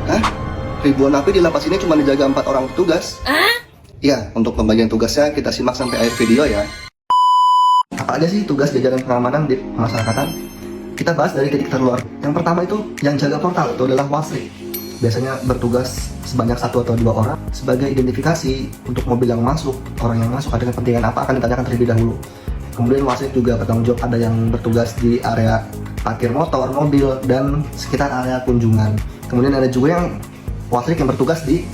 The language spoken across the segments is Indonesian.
Hah? Ribuan napi di lapas ini cuma dijaga 4 orang petugas? Ya, untuk pembagian tugasnya kita simak sampai akhir video ya. Apa aja sih tugas jajaran pengamanan di pemasyarakatan? Kita bahas dari titik terluar. Yang pertama itu yang jaga portal, itu adalah wasri. Biasanya bertugas sebanyak 1 atau 2 orang sebagai identifikasi untuk mobil yang masuk, orang yang masuk ada kepentingan apa akan ditanyakan terlebih dahulu. Kemudian wasit juga bertanggung jawab, ada yang bertugas di area parkir motor, mobil, dan sekitar area kunjungan. Kemudian ada juga yang wasit yang bertugas di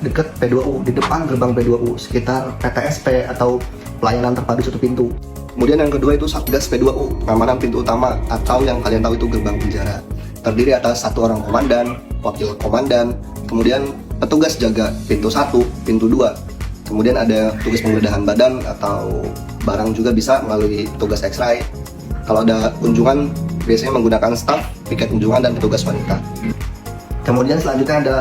dekat P2U, di depan gerbang P2U, sekitar PTSP atau pelayanan terpadu satu pintu. Kemudian yang kedua itu Satgas P2U, pengamanan pintu utama atau yang kalian tahu itu gerbang penjara. Terdiri atas 1 orang komandan, wakil komandan, kemudian petugas jaga pintu 1, pintu 2. Kemudian ada tugas penggeledahan badan atau barang juga bisa melalui petugas X-ray. Kalau ada kunjungan biasanya menggunakan staf, piket kunjungan, dan petugas wanita. Kemudian selanjutnya ada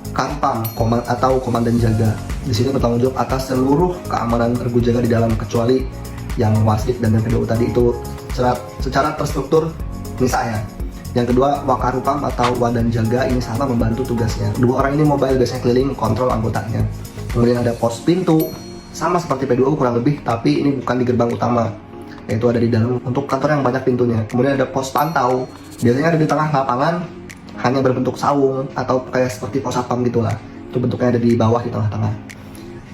Kampang atau komandan jaga. Di sini bertanggung jawab atas seluruh keamanan regu jaga di dalam, kecuali yang wasit dan yang P2U tadi itu secara terstruktur misalnya. Yang kedua Wakarupam atau wadan jaga, ini sama membantu tugasnya. 2 orang ini mobile biasanya keliling kontrol anggotanya. Kemudian ada pos pintu, sama seperti P2U kurang lebih, tapi ini bukan di gerbang utama, yaitu ada di dalam untuk kantor yang banyak pintunya. Kemudian ada pos pantau, biasanya ada di tengah lapangan, hanya berbentuk saung atau kayak seperti pos satpam gitulah. Itu bentuknya ada di bawah, di tengah-tengah.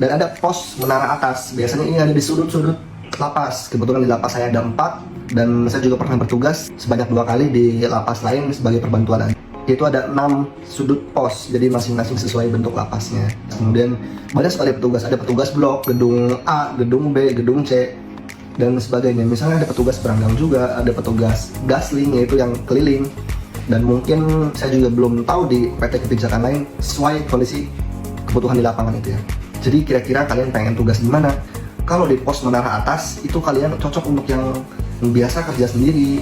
Dan ada pos menara atas, biasanya ini ada di sudut-sudut lapas. Kebetulan di lapas saya ada 4, dan saya juga pernah bertugas sebanyak 2 kali di lapas lain sebagai perbantuan. Itu ada 6 sudut pos, jadi masing-masing sesuai bentuk lapasnya. Kemudian banyak sekali petugas, ada petugas blok, gedung A, gedung B, gedung C, dan sebagainya. Misalnya ada petugas beranggang juga, ada petugas gasling, yaitu yang keliling. Dan mungkin saya juga belum tahu di PT kebijakan lain sesuai kondisi kebutuhan di lapangan itu ya. Jadi kira-kira kalian pengen tugas di mana? Kalau di pos menara atas itu kalian cocok untuk yang biasa kerja sendiri.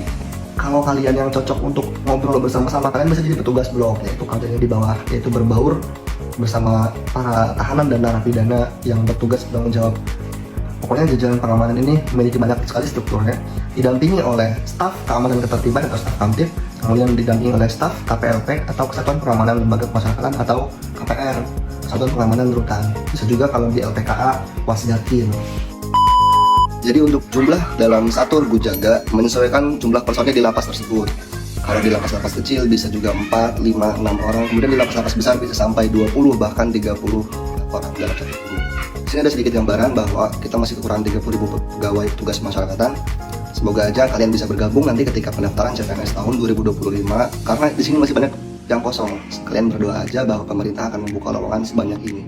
Kalau kalian yang cocok untuk ngobrol bersama-sama, kalian bisa jadi petugas blok, yaitu kerjanya di bawah, yaitu berbaur bersama para tahanan dan narapidana yang bertugas bertanggung jawab. Pokoknya jajaran pengamanan ini memiliki banyak sekali strukturnya, didampingi oleh staf keamanan ketertiban atau staf kamtib, kemudian didampingi oleh staf KPLP atau Kesatuan Pengamanan Lembaga Pemasyarakatan atau KPR, Kesatuan Pengamanan Rutan. Bisa juga kalau di LPKA, Wasgakin. Jadi untuk jumlah dalam satu regu jaga menyesuaikan jumlah personil di lapas tersebut. Kalau di lapas-lapas kecil bisa juga 4, 5, 6 orang, kemudian di lapas-lapas besar bisa sampai 20 bahkan 30 orang dalam satu regu. Di sini ada sedikit gambaran bahwa kita masih kekurangan 30.000 pegawai petugas pemasyarakatan. Semoga aja kalian bisa bergabung nanti ketika pendaftaran CPNS tahun 2025, karena di sini masih banyak yang kosong. Kalian berdoa aja bahwa pemerintah akan membuka lowongan sebanyak ini.